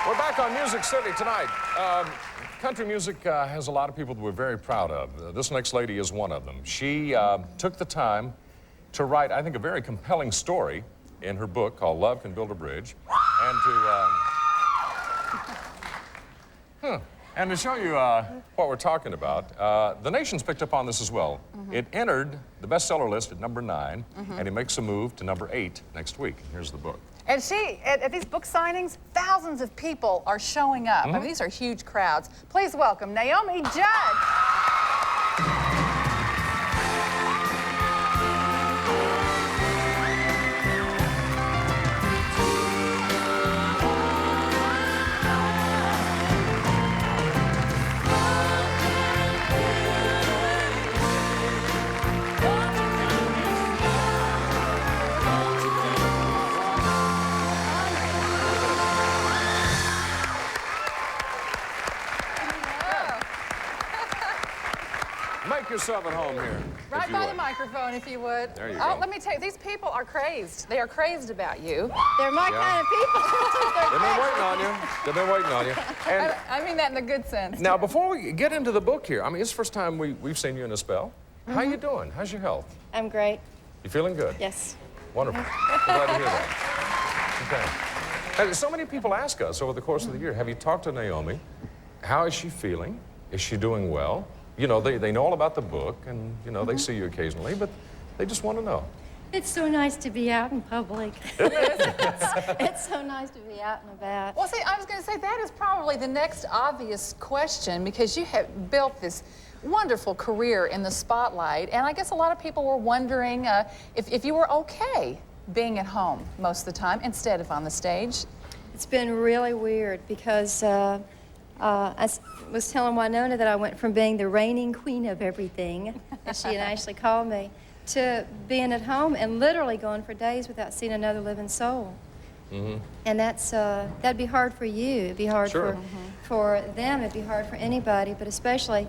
We're back on Music City tonight. Country music has a lot of people that we're very proud of. This next lady is one of them. She took the time to write, I think, a very compelling story in her book called Love Can Build a Bridge. And to show you what we're talking about, The Nation's picked up on this as well. It entered the bestseller list at number 9, and it makes a move to number 8 next week. Here's the book. And at these book signings, thousands of people are showing up. I mean, these are huge crowds. Please welcome Naomi Judd. Make yourself at home here. Right by the microphone, if you would. There you go. Let me tell you, these people are crazed. They are crazed about you. They're my kind of people. They've been waiting on you. They've been waiting on you. And I mean that in the good sense. now, before we get into the book here, I mean, it's the first time we've seen you in a spell. How you doing? How's your health? I'm great. You feeling good? Yes. Wonderful. I'm glad to hear that. Okay. And so many people ask us over the course of the year, have you talked to Naomi? How is she feeling? Is she doing well? You know, they know all about the book, and, you know, they see you occasionally, but they just want to know. It's so nice to be out in public. It's so nice to be out and about. Well, see, I was going to say that is probably the next obvious question, because you have built this wonderful career in the spotlight, and I guess a lot of people were wondering if you were okay being at home most of the time instead of on the stage. It's been really weird because I was telling Winona that I went from being the reigning queen of everything, as she had actually called me, to being at home and literally going for days without seeing another living soul. And that'd be hard for you. It'd be hard for them. It'd be hard for anybody, but especially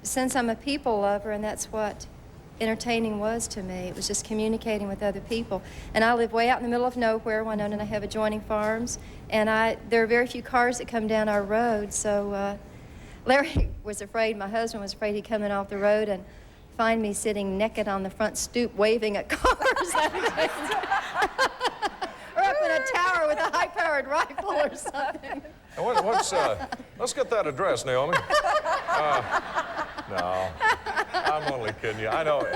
since I'm a people lover, and that's what entertaining was to me. It was just communicating with other people. And I live way out in the middle of nowhere. Winona and I have adjoining farms, and there are very few cars that come down our road, so Larry was afraid, my husband was afraid he'd come in off the road and find me sitting naked on the front stoop waving at cars. Or up in a tower with a high-powered rifle or something. Let's get that address, Naomi. No, I'm only kidding you. I know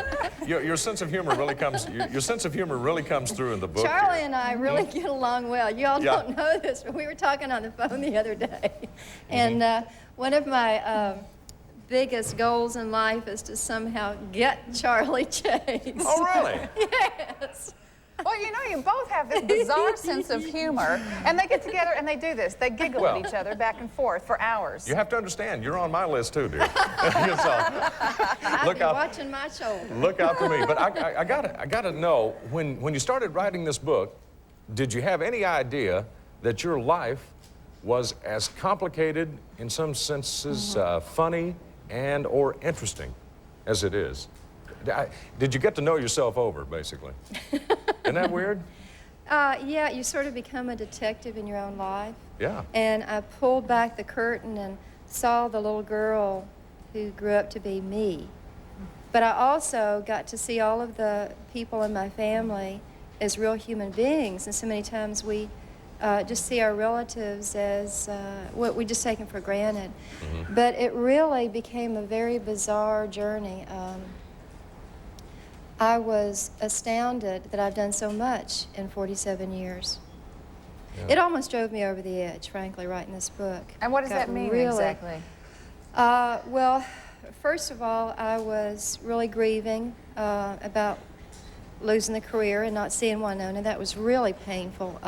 your sense of humor really comes. Your sense of humor really comes through in the book. Charlie here. and I really get along well. You all don't know this, but we were talking on the phone the other day, and one of my biggest goals in life is to somehow get Charlie Chase. Oh, really? Yes. Well, you know, you both have this bizarre sense of humor, and they get together and they do this. They giggle at each other back and forth for hours. You have to understand, you're on my list too, dear. I've been watching my shoulder. Look out for me. But I gotta know, when you started writing this book, did you have any idea that your life was as complicated, in some senses, funny and or interesting as it is? Did you get to know yourself over, basically? Isn't that weird? Yeah, you sort of become a detective in your own life. Yeah. And I pulled back the curtain and saw the little girl who grew up to be me. But I also got to see all of the people in my family as real human beings, and so many times we just see our relatives as what we just take them for granted. But it really became a very bizarre journey. I was astounded that I've done so much in 47 years. Yeah. It almost drove me over the edge, frankly, writing this book. And what does that mean exactly? Well, first of all, I was really grieving about losing the career and not seeing Winona. That was really painful.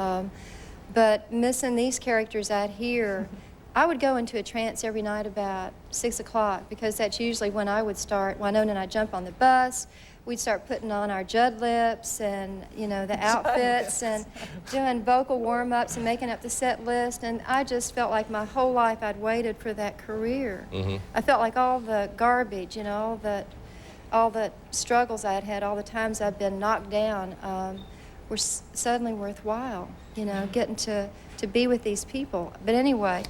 But missing these characters out here, I would go into a trance every night about 6 o'clock, because that's usually when I would start. Winona and I jump on the bus. We'd start putting on our Judd lips and, you know, the outfits and doing vocal warm-ups and making up the set list. And I just felt like my whole life I'd waited for that career. I felt like all the garbage, you know, all the struggles I'd had, all the times I'd been knocked down, were suddenly worthwhile, you know, getting to be with these people. But anyway,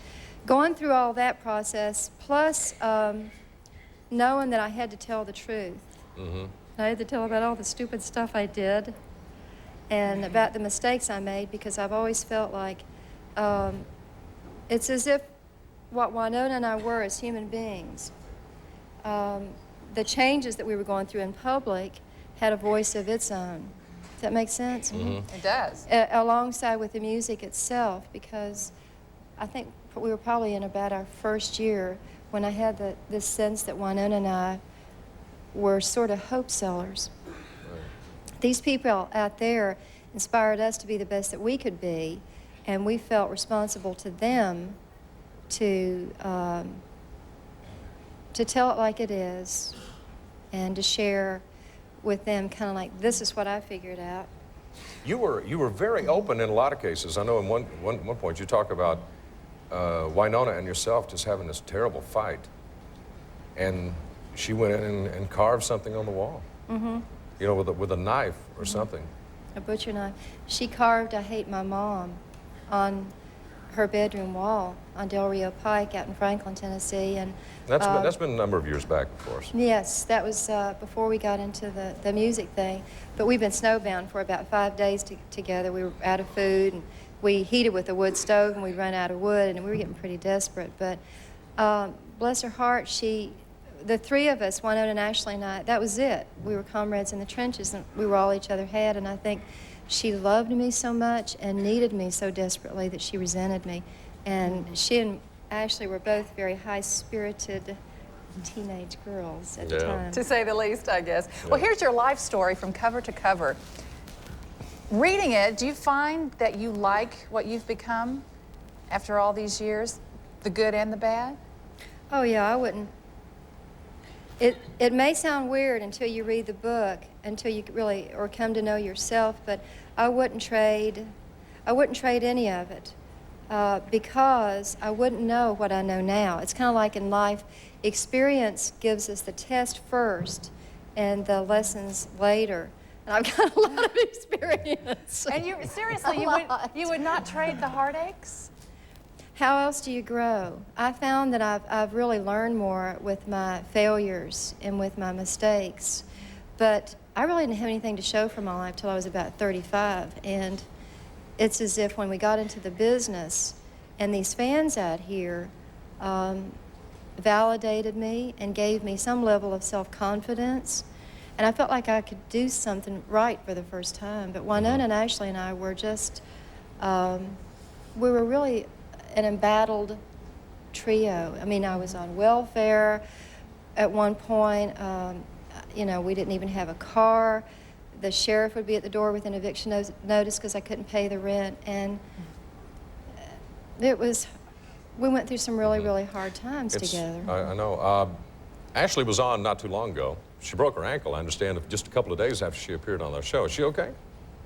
going through all that process, plus knowing that I had to tell the truth. Mm-hmm. I had to tell about all the stupid stuff I did and about the mistakes I made, because I've always felt like it's as if what Winona and I were as human beings, the changes that we were going through in public had a voice of its own. Does that make sense? Mm-hmm. It does. Alongside with the music itself, because I think we were probably in about our first year when I had this sense that Winona and I were sort of hope sellers. Right. These people out there inspired us to be the best that we could be, and we felt responsible to them to tell it like it is and to share with them kind of like, this is what I figured out. You were very open in a lot of cases. I know in one point you talk about Winona and yourself just having this terrible fight, and she went in and carved something on the wall. Mm-hmm. You know, with a knife or something. A butcher knife. She carved "I hate my mom" on her bedroom wall on Del Rio Pike out in Franklin, Tennessee, and that's been a number of years back, of course. yes, that was before we got into the music thing. But we've been snowbound for about 5 days together. We were out of food, and we heated with a wood stove, and we'd run out of wood, and we were getting pretty desperate. But bless her heart, the three of us, Winona and Ashley and I, that was it. We were comrades in the trenches, and we were all each other had, and I think she loved me so much and needed me so desperately that she resented me. And she and Ashley were both very high-spirited teenage girls at the time. To say the least, I guess. Yeah. Well, here's your life story from cover to cover. Reading it, do you find that you like what you've become after all these years, the good and the bad? Oh, yeah, I wouldn't. It may sound weird until you read the book, until you really, or come to know yourself, but I wouldn't trade any of it because I wouldn't know what I know now. It's kind of like in life, experience gives us the test first and the lessons later. And I've got a lot of experience. And you seriously, you would not trade the heartaches? How else do you grow? I found that I've really learned more with my failures and with my mistakes. But I really didn't have anything to show for my life till I was about 35. And it's as if when we got into the business and these fans out here validated me and gave me some level of self-confidence. And I felt like I could do something right for the first time. But Winona and Ashley and I were just, we were really an embattled trio. I mean, I was on welfare at one point. You know, we didn't even have a car. The sheriff would be at the door with an eviction notice because I couldn't pay the rent. And it was, we went through some really, really hard times together. I know. Ashley was on not too long ago. She broke her ankle, I understand, just a couple of days after she appeared on the show. Is she okay?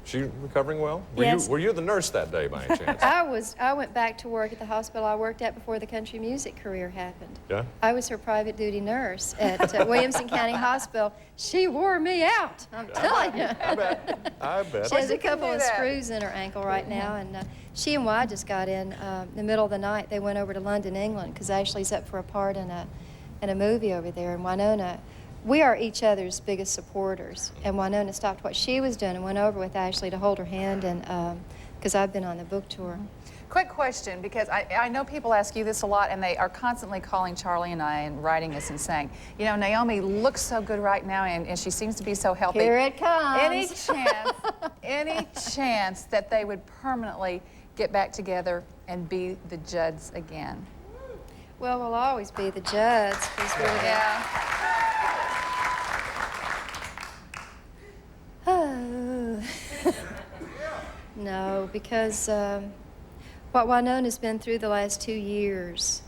She recovering well? Yes. Were you the nurse that day by any chance? I went back to work at the hospital I worked at before the country music career happened. Yeah? I was her private duty nurse at Williamson County Hospital. She wore me out, I'm telling you. I bet. She has a can couple do of that. screws in her ankle right now, and she and Y just got in the middle of the night. They went over to London, England, because Ashley's up for a part in a movie over there, and Winona. We are each other's biggest supporters, and Winona stopped what she was doing and went over with Ashley to hold her hand, and because I've been on the book tour. Quick question, because I know people ask you this a lot, and they are constantly calling Charlie and I and writing us and saying, you know, Naomi looks so good right now, and she seems to be so healthy. Here it comes. Any chance that they would permanently get back together and be the Judds again? Well, we'll always be the Judds, because we're Oh. No, because what Winona's been through the last 2 years,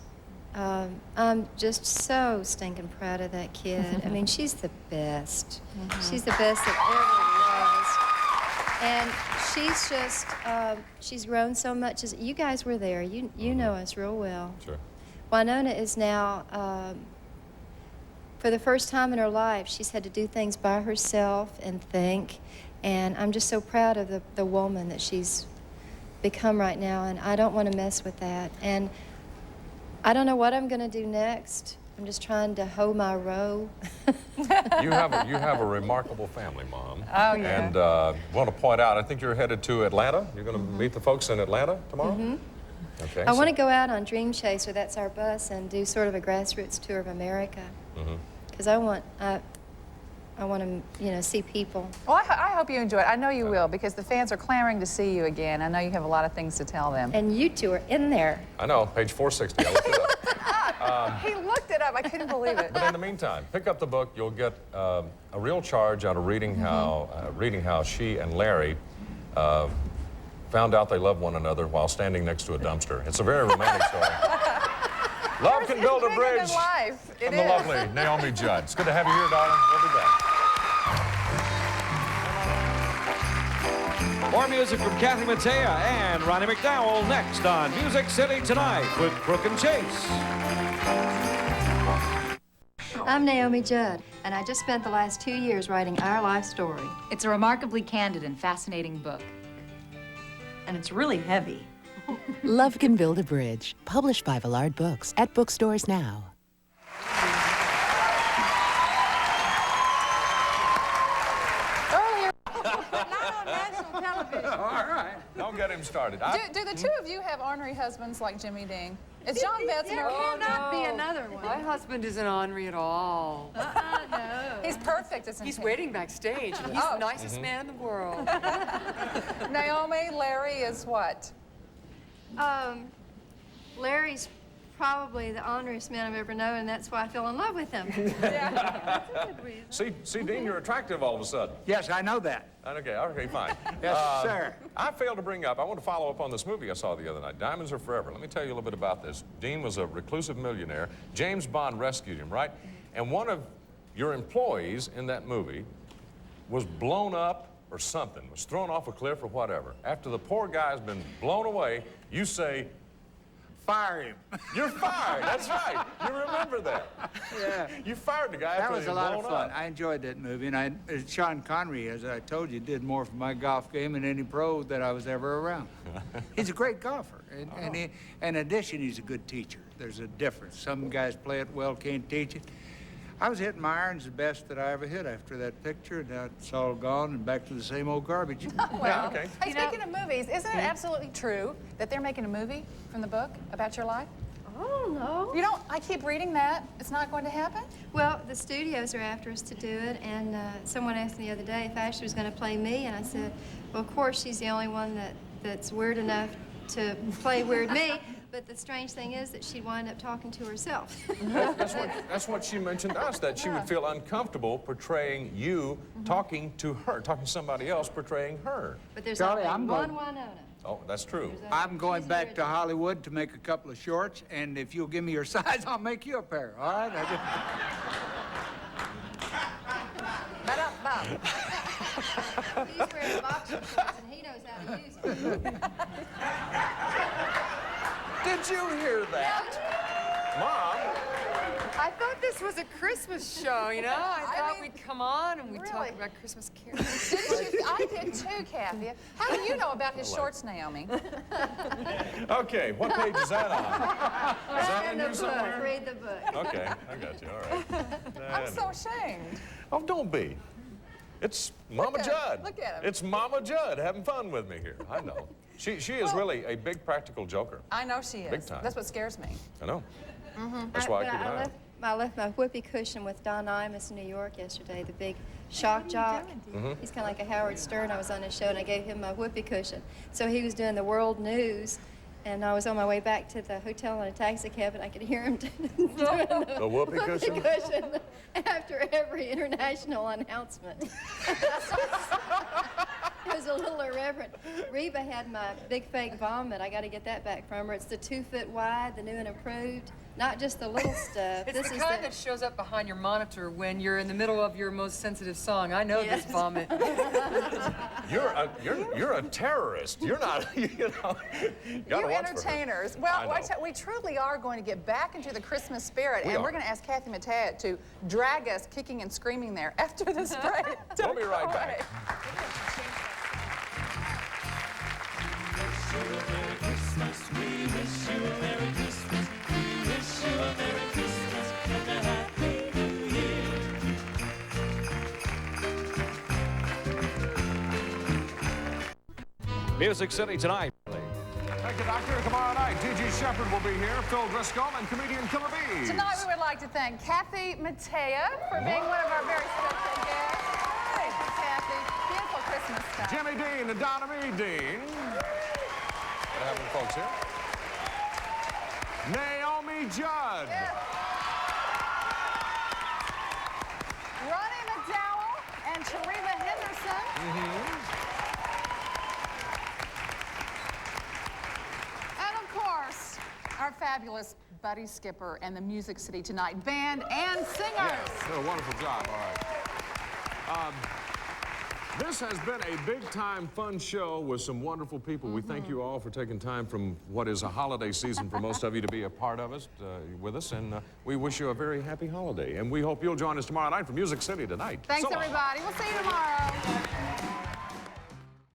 I'm just so stinking proud of that kid. I mean, she's the best. She's the best that ever was. And she's just, she's grown so much. As you guys were there. You know us real well. Sure. Winona is now, for the first time in her life, she's had to do things by herself and think And I'm just so proud of the woman that she's become right now, and I don't want to mess with that. And I don't know what I'm going to do next. I'm just trying to hoe my row. You have a remarkable family, Mom. Oh, yeah. And want to point out, I think you're headed to Atlanta. You're going to meet the folks in Atlanta tomorrow? Okay. I want to go out on Dream Chaser, that's our bus, and do sort of a grassroots tour of America. Because I want to, you know, see people. Well, I hope you enjoy it. I know you will, because the fans are clamoring to see you again. I know you have a lot of things to tell them. And you two are in there. I know, page 460. I looked it up. He looked it up. I couldn't believe it. But in the meantime, pick up the book. You'll get a real charge out of reading how she and Larry found out they loved one another while standing next to a dumpster. It's a very romantic story. Love can build a bridge. Than life. It From is. the lovely Naomi Judd. It's good to have you here, darling. We'll be back. More music from Kathy Mattea and Ronnie McDowell next on Music City Tonight with Brooke and Chase. I'm Naomi Judd, and I just spent the last 2 years writing our life story. It's a remarkably candid and fascinating book. And it's really heavy. Love Can Build a Bridge, published by Villard Books at bookstores now. Earlier, All right. Don't get him started. do the two of you have ornery husbands like Jimmy Dean? Is John Betzner? There cannot be another one. My husband isn't ornery at all. No. He's perfect, isn't he? He's waiting backstage. And he's the nicest man in the world. Naomi, Larry is what? Larry's probably the honoriest man I've ever known, and that's why I fell in love with him. Yeah. See, Dean, you're attractive all of a sudden. Yes, I know that. Okay, fine. Yes, sir. I failed to bring up, I want to follow up on this movie I saw the other night, Diamonds Are Forever. Let me tell you a little bit about this. Dean was a reclusive millionaire. James Bond rescued him, right? And one of your employees in that movie was blown up or something, was thrown off a cliff or whatever. After the poor guy's been blown away, you say, Fire him. you're fired. That's right. You remember that. Yeah. You fired the guy That after was he a was lot blown of fun. up. I enjoyed that movie, and Sean Connery, as I told you, did more for my golf game than any pro that I was ever around. He's a great golfer, and in addition, he's a good teacher. There's a difference. Some guys play it well, can't teach it. I was hitting my irons the best that I ever hit after that picture, and now it's all gone and back to the same old garbage. Well, okay. Hey, speaking of movies, isn't it absolutely true that they're making a movie from the book about your life? Oh, no. You don't, I keep reading that. It's not going to happen? Well, the studios are after us to do it, and someone asked me the other day if Ashley was going to play me, and I said, well, of course, she's the only one that's weird enough to play weird me, but the strange thing is that she'd wind up talking to herself. That's what she mentioned to us, that she would feel uncomfortable portraying you talking to her, talking to somebody else portraying her. But there's Charlie, only I'm one going- Winona. Oh, that's true. I'm going She's back to original. Hollywood to make a couple of shorts, and if you'll give me your size, I'll make you a pair, all right? He's wearing boxer shorts, and he knows how to use them. Did you hear that? Mom? I thought this was a Christmas show, you know? I thought we'd come on and we'd really? talk about Christmas carols. Didn't you? I did too, Kathy. How do you know about his shorts, Naomi? Okay, what page is that on? Is that in the here somewhere? book. Read the book. Okay, I got you, all right. I'm so ashamed. Oh, don't be. It's Mama at him. Judd. Look at him. It's Mama Judd having fun with me here. I know. She is really a big practical joker. I know she is. Big time. That's what scares me. I know. That's why I But keep an eye on it. I left my whoopee cushion with Don Imus in New York yesterday, the big shock jock. He's kind of like a Howard Stern. I was on his show, and I gave him my whoopee cushion. So he was doing the world news, and I was on my way back to the hotel in a taxi cab, and I could hear him doing The whoopee cushion? after every international announcement. It was a little irreverent. Reba had my big fake vomit. I got to get that back from her. It's the 2 foot wide, the new and improved. not just the little stuff. It's This the is kind that shows up behind your monitor when you're in the middle of your most sensitive song. I know this vomit. You're a terrorist. You're not, you know. Gotta You watch for her. entertainers. I Well, know. we truly are going to get back into the Christmas spirit, We and are. we're going to ask Kathy Mattea to drag us kicking and screaming there after this break. We'll be right back. Music City tonight. Thank you, Doctor. Tomorrow night, Gigi Shepard will be here, Phil Driscoll, and comedian Killer Bees. Tonight, we would like to thank Kathy Mattea for being one of our very special guests. Thank you, Kathy. Beautiful Christmas stuff. Jimmy Dean and Donna Mee Dean. Good to have the folks here. Naomi Judd. Yes. Ronnie McDowell and Sharima Henderson. And of course, our fabulous Buddy Skipper and the Music City Tonight band and singers. Yes, did a wonderful job. All right. This has been a big-time fun show with some wonderful people. We thank you all for taking time from what is a holiday season for most of you to be a part of us, with us, and we wish you a very happy holiday. And we hope you'll join us tomorrow night for Music City Tonight. Thanks, So long. everybody. We'll see you tomorrow.